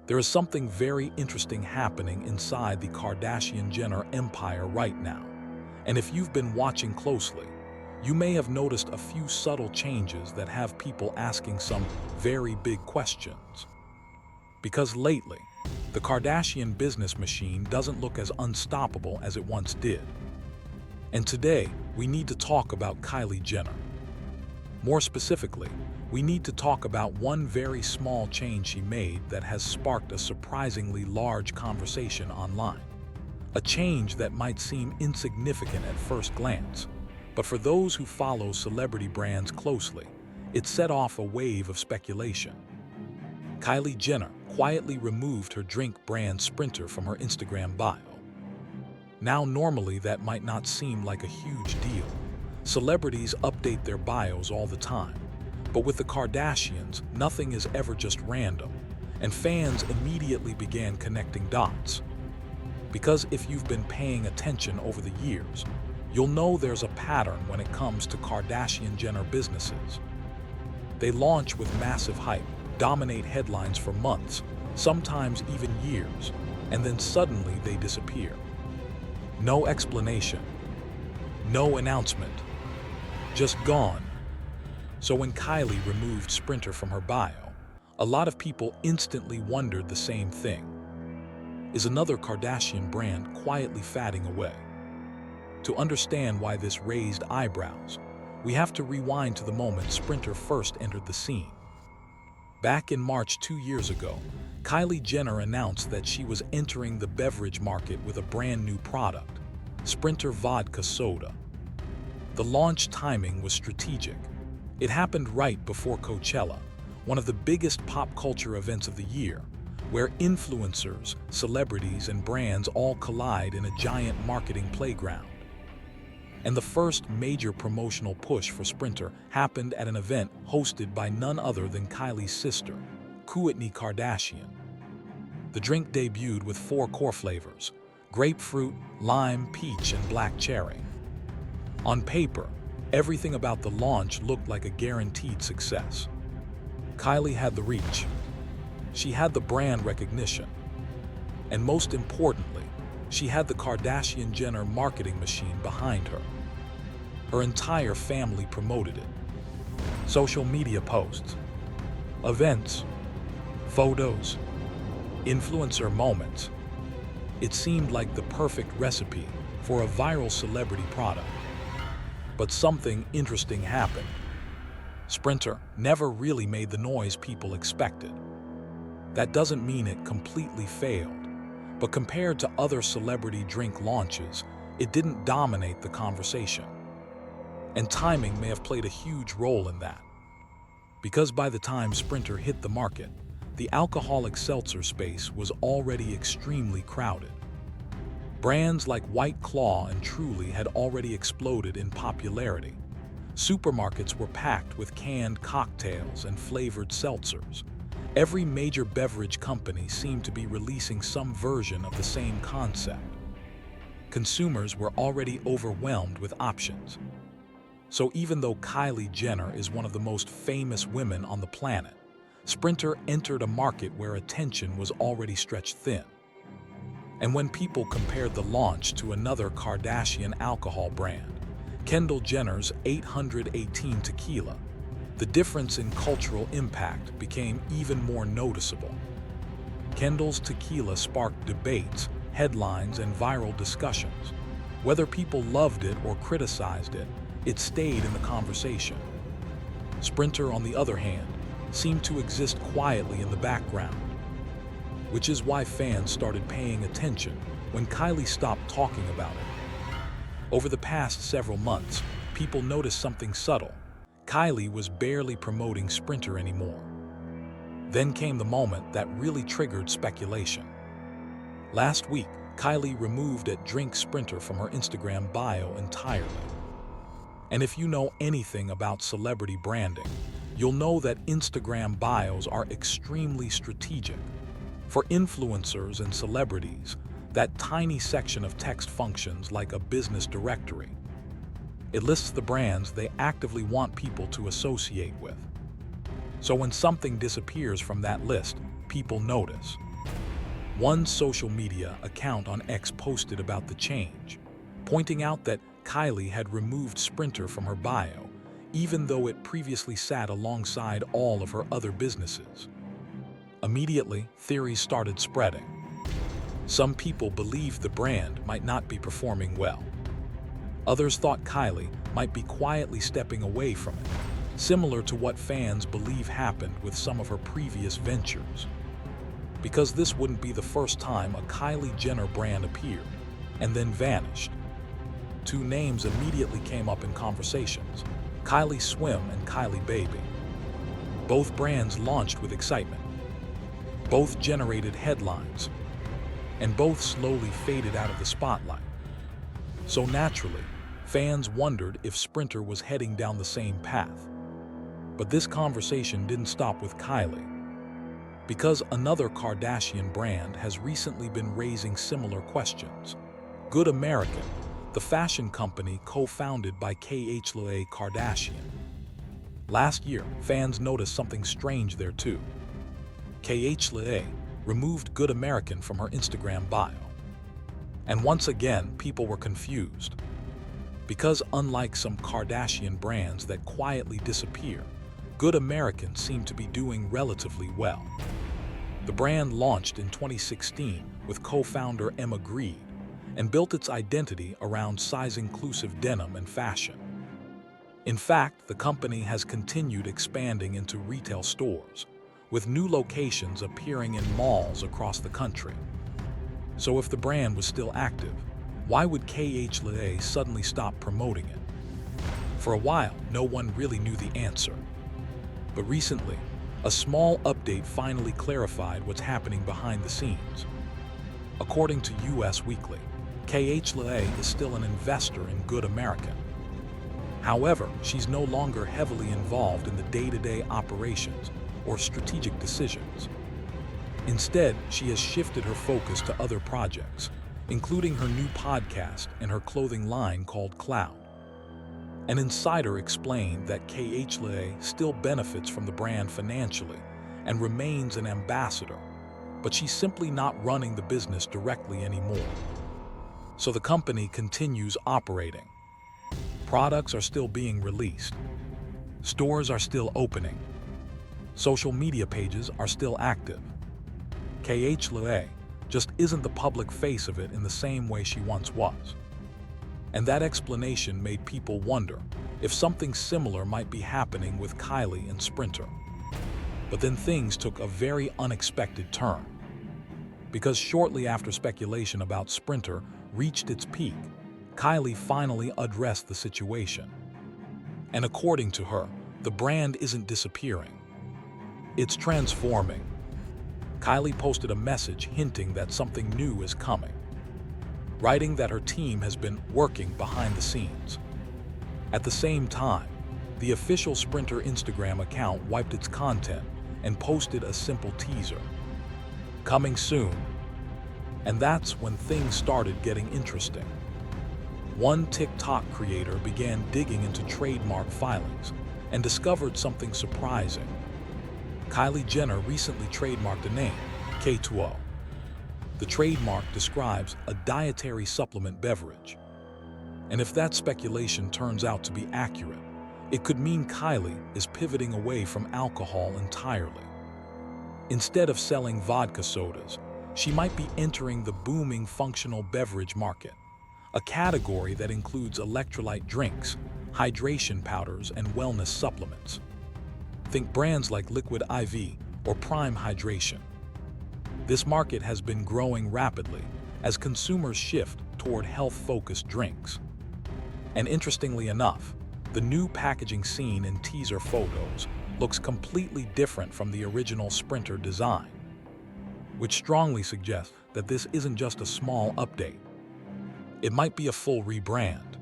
There is something very interesting happening inside the Kardashian-Jenner empire right now. And if you've been watching closely, you may have noticed a few subtle changes that have people asking some very big questions. Because lately, the Kardashian business machine doesn't look as unstoppable as it once did. And today, we need to talk about Kylie Jenner. More specifically, we need to talk about one very small change she made that has sparked a surprisingly large conversation online. A change that might seem insignificant at first glance, but for those who follow celebrity brands closely, it set off a wave of speculation. Kylie Jenner quietly removed her drink brand Sprinter from her Instagram bio. Now, normally that might not seem like a huge deal. Celebrities update their bios all the time. But with the Kardashians, nothing is ever just random, and fans immediately began connecting dots. Because if you've been paying attention over the years, you'll know there's a pattern when it comes to Kardashian-Jenner businesses. They launch with massive hype, dominate headlines for months, sometimes even years, and then suddenly they disappear. No explanation, no announcement, just gone. So when Kylie removed Sprinter from her bio, a lot of people instantly wondered the same thing. Is another Kardashian brand quietly fading away? To understand why this raised eyebrows, we have to rewind to the moment Sprinter first entered the scene. Back in March 2 years ago, Kylie Jenner announced that she was entering the beverage market with a brand new product, Sprinter Vodka Soda. The launch timing was strategic. It happened right before Coachella, one of the biggest pop culture events of the year, where influencers, celebrities, and brands all collide in a giant marketing playground. And the first major promotional push for Sprinter happened at an event hosted by none other than Kylie's sister, Kourtney Kardashian. The drink debuted with 4 core flavors: grapefruit, lime, peach, and black cherry. On paper, everything about the launch looked like a guaranteed success. Kylie had the reach. She had the brand recognition. And most importantly, she had the Kardashian-Jenner marketing machine behind her. Her entire family promoted it. Social media posts, events, photos, influencer moments. It seemed like the perfect recipe for a viral celebrity product. But something interesting happened. Sprinter never really made the noise people expected. That doesn't mean it completely failed, but compared to other celebrity drink launches, it didn't dominate the conversation. And timing may have played a huge role in that. Because by the time Sprinter hit the market, the alcoholic seltzer space was already extremely crowded. Brands like White Claw and Truly had already exploded in popularity. Supermarkets were packed with canned cocktails and flavored seltzers. Every major beverage company seemed to be releasing some version of the same concept. Consumers were already overwhelmed with options. So even though Kylie Jenner is one of the most famous women on the planet, Sprinter entered a market where attention was already stretched thin. And when people compared the launch to another Kardashian alcohol brand, Kendall Jenner's 818 Tequila, the difference in cultural impact became even more noticeable. Kendall's tequila sparked debates, headlines, and viral discussions. Whether people loved it or criticized it, it stayed in the conversation. Sprinter, on the other hand, seemed to exist quietly in the background, which is why fans started paying attention when Kylie stopped talking about it. Over the past several months, people noticed something subtle. Kylie was barely promoting Sprinter anymore. Then came the moment that really triggered speculation. Last week, Kylie removed a drink Sprinter from her Instagram bio entirely. And if you know anything about celebrity branding, you'll know that Instagram bios are extremely strategic. For influencers and celebrities, that tiny section of text functions like a business directory. It lists the brands they actively want people to associate with. So when something disappears from that list, people notice. One social media account on X posted about the change, pointing out that Kylie had removed Sprinter from her bio, even though it previously sat alongside all of her other businesses. Immediately, theories started spreading. Some people believed the brand might not be performing well. Others thought Kylie might be quietly stepping away from it, similar to what fans believe happened with some of her previous ventures. Because this wouldn't be the first time a Kylie Jenner brand appeared and then vanished. Two names immediately came up in conversations: Kylie Swim and Kylie Baby. Both brands launched with excitement. Both generated headlines, and both slowly faded out of the spotlight. So naturally, fans wondered if Sprinter was heading down the same path. But this conversation didn't stop with Kylie, because another Kardashian brand has recently been raising similar questions. Good American, the fashion company co-founded by Khloé Kardashian. Last year, fans noticed something strange there too. Khloé removed Good American from her Instagram bio. And once again, people were confused. Because unlike some Kardashian brands that quietly disappear, Good American seemed to be doing relatively well. The brand launched in 2016 with co-founder Emma Grede and built its identity around size-inclusive denim and fashion. In fact, the company has continued expanding into retail stores, with new locations appearing in malls across the country. So if the brand was still active, why would Khloé suddenly stop promoting it? For a while, no one really knew the answer. But recently, a small update finally clarified what's happening behind the scenes. According to US Weekly, Khloé is still an investor in Good American. However, she's no longer heavily involved in the day-to-day operations or strategic decisions. Instead, she has shifted her focus to other projects, including her new podcast and her clothing line called Cloud. An insider explained that Khloé still benefits from the brand financially and remains an ambassador, but she's simply not running the business directly anymore. So the company continues operating. Products are still being released. Stores are still opening. Social media pages are still active. Khloé just isn't the public face of it in the same way she once was. And that explanation made people wonder if something similar might be happening with Kylie and Sprinter. But then things took a very unexpected turn. Because shortly after speculation about Sprinter reached its peak, Kylie finally addressed the situation. And according to her, the brand isn't disappearing. It's transforming. Kylie posted a message hinting that something new is coming, writing that her team has been working behind the scenes. At the same time, the official Sprinter Instagram account wiped its content and posted a simple teaser: "Coming soon." And that's when things started getting interesting. One TikTok creator began digging into trademark filings and discovered something surprising. Kylie Jenner recently trademarked a name, K2O. The trademark describes a dietary supplement beverage. And if that speculation turns out to be accurate, it could mean Kylie is pivoting away from alcohol entirely. Instead of selling vodka sodas, she might be entering the booming functional beverage market, a category that includes electrolyte drinks, hydration powders, and wellness supplements. Think brands like Liquid IV or Prime Hydration. This market has been growing rapidly as consumers shift toward health-focused drinks. And interestingly enough, the new packaging seen in teaser photos looks completely different from the original Sprinter design, which strongly suggests that this isn't just a small update. It might be a full rebrand.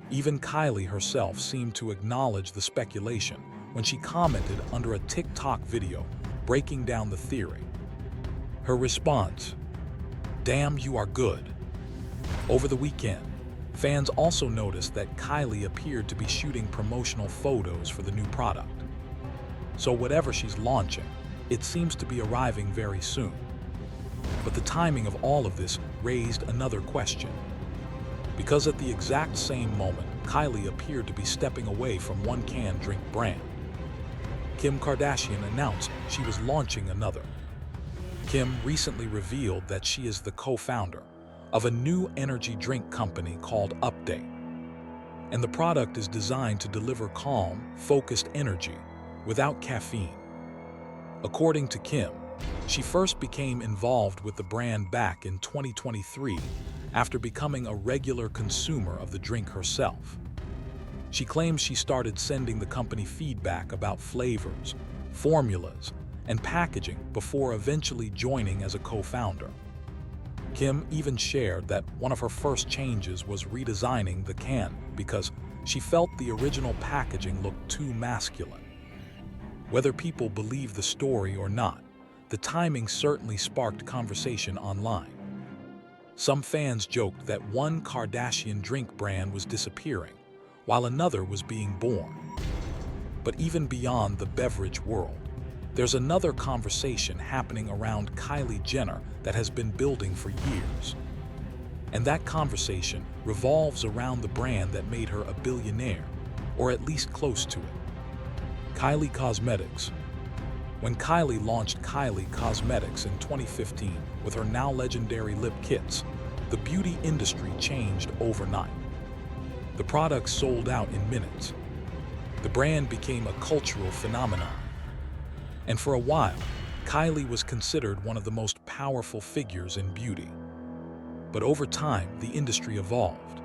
Even Kylie herself seemed to acknowledge the speculation when she commented under a TikTok video breaking down the theory. Her response: "Damn, you are good." Over the weekend, fans also noticed that Kylie appeared to be shooting promotional photos for the new product. So whatever she's launching, it seems to be arriving very soon. But the timing of all of this raised another question. Because at the exact same moment, Kylie appeared to be stepping away from one canned drink brand. Kim Kardashian announced she was launching another. Kim recently revealed that she is the co-founder of a new energy drink company called Update. And the product is designed to deliver calm, focused energy without caffeine. According to Kim, she first became involved with the brand back in 2023 after becoming a regular consumer of the drink herself. She claims she started sending the company feedback about flavors, formulas, and packaging before eventually joining as a co-founder. Kim even shared that one of her first changes was redesigning the can because she felt the original packaging looked too masculine. Whether people believe the story or not, the timing certainly sparked conversation online. Some fans joked that one Kardashian drink brand was disappearing, while another was being born. But even beyond the beverage world, there's another conversation happening around Kylie Jenner that has been building for years. And that conversation revolves around the brand that made her a billionaire, or at least close to it. Kylie Cosmetics. When Kylie launched Kylie Cosmetics in 2015 with her now legendary lip kits, the beauty industry changed overnight. The products sold out in minutes. The brand became a cultural phenomenon. And for a while, Kylie was considered one of the most powerful figures in beauty. But over time, the industry evolved.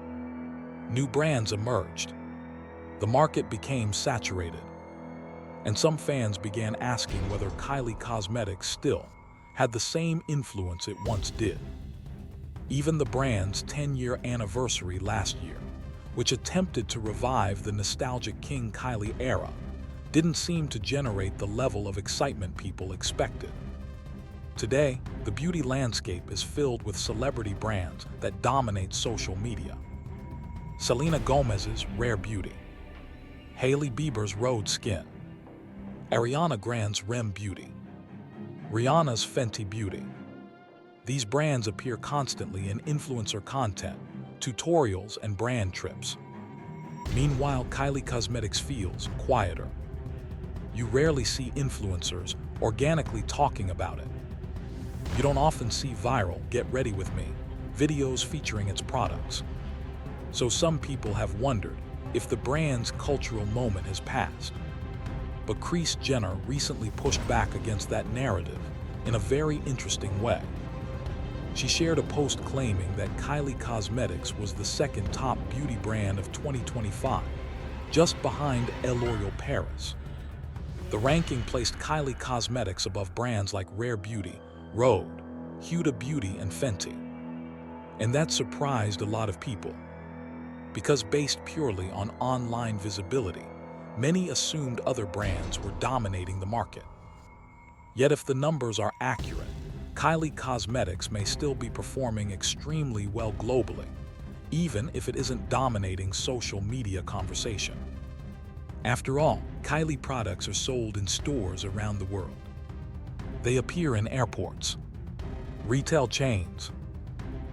New brands emerged. The market became saturated. And some fans began asking whether Kylie Cosmetics still had the same influence it once did. Even the brand's 10-year anniversary last year, which attempted to revive the nostalgic King Kylie era, didn't seem to generate the level of excitement people expected. Today, the beauty landscape is filled with celebrity brands that dominate social media. Selena Gomez's Rare Beauty, Hailey Bieber's Rhode Skin, Ariana Grande's Rem Beauty, Rihanna's Fenty Beauty. These brands appear constantly in influencer content, tutorials, and brand trips. Meanwhile, Kylie Cosmetics feels quieter. You rarely see influencers organically talking about it. You don't often see viral "get ready with me" videos featuring its products. So some people have wondered if the brand's cultural moment has passed. But Kris Jenner recently pushed back against that narrative in a very interesting way. She shared a post claiming that Kylie Cosmetics was the second top beauty brand of 2025, just behind L'Oréal Paris. The ranking placed Kylie Cosmetics above brands like Rare Beauty, Rhode, Huda Beauty, and Fenty. And that surprised a lot of people. Because based purely on online visibility, many assumed other brands were dominating the market. Yet if the numbers are accurate, Kylie Cosmetics may still be performing extremely well globally, even if it isn't dominating social media conversation. After all, Kylie products are sold in stores around the world. They appear in airports, retail chains,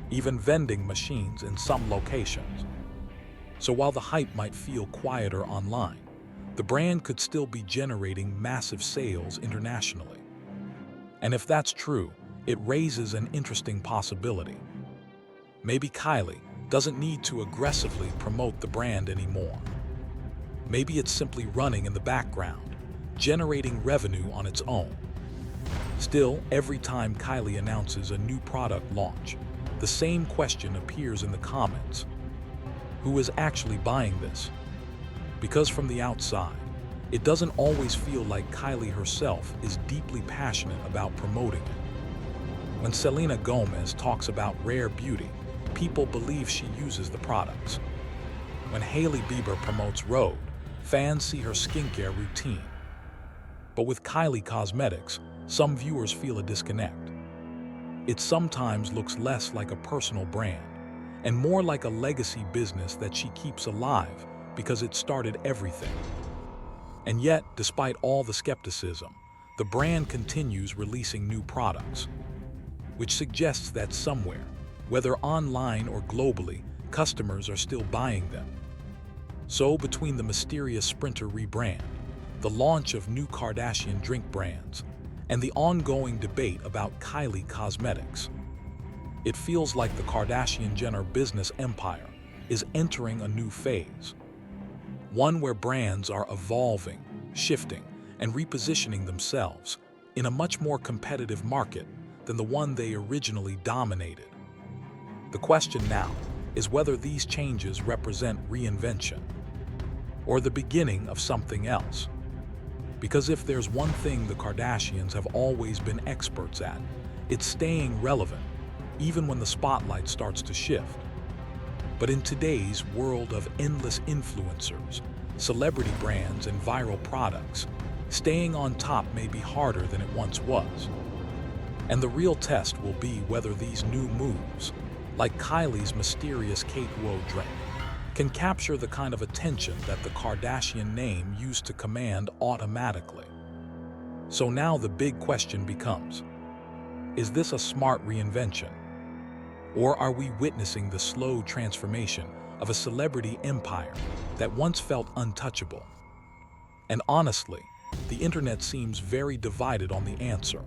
even vending machines in some locations. So while the hype might feel quieter online, the brand could still be generating massive sales internationally. And if that's true, it raises an interesting possibility. Maybe Kylie doesn't need to aggressively promote the brand anymore. Maybe it's simply running in the background, generating revenue on its own. Still, every time Kylie announces a new product launch, the same question appears in the comments. Who is actually buying this? Because from the outside, it doesn't always feel like Kylie herself is deeply passionate about promoting it. When Selena Gomez talks about Rare Beauty, people believe she uses the products. When Hailey Bieber promotes Rhode, fans see her skincare routine. But with Kylie Cosmetics, some viewers feel a disconnect. It sometimes looks less like a personal brand and more like a legacy business that she keeps alive because it started everything. And yet, despite all the skepticism, the brand continues releasing new products. which suggests that somewhere, whether online or globally, customers are still buying them. So, between the mysterious Sprinter rebrand, the launch of new Kardashian drink brands, and the ongoing debate about Kylie Cosmetics, it feels like the Kardashian-Jenner business empire is entering a new phase. One where brands are evolving, shifting, and repositioning themselves in a much more competitive market than the one they originally dominated. The question now is whether these changes represent reinvention or the beginning of something else. Because if there's one thing the Kardashians have always been experts at, it's staying relevant, even when the spotlight starts to shift. But in today's world of endless influencers, celebrity brands, and viral products, staying on top may be harder than it once was. And the real test will be whether these new moves, like Kylie's mysterious Kate Woe drink, can capture the kind of attention that the Kardashian name used to command automatically. So now the big question becomes, is this a smart reinvention? Or are we witnessing the slow transformation of a celebrity empire that once felt untouchable? And honestly, the internet seems very divided on the answer.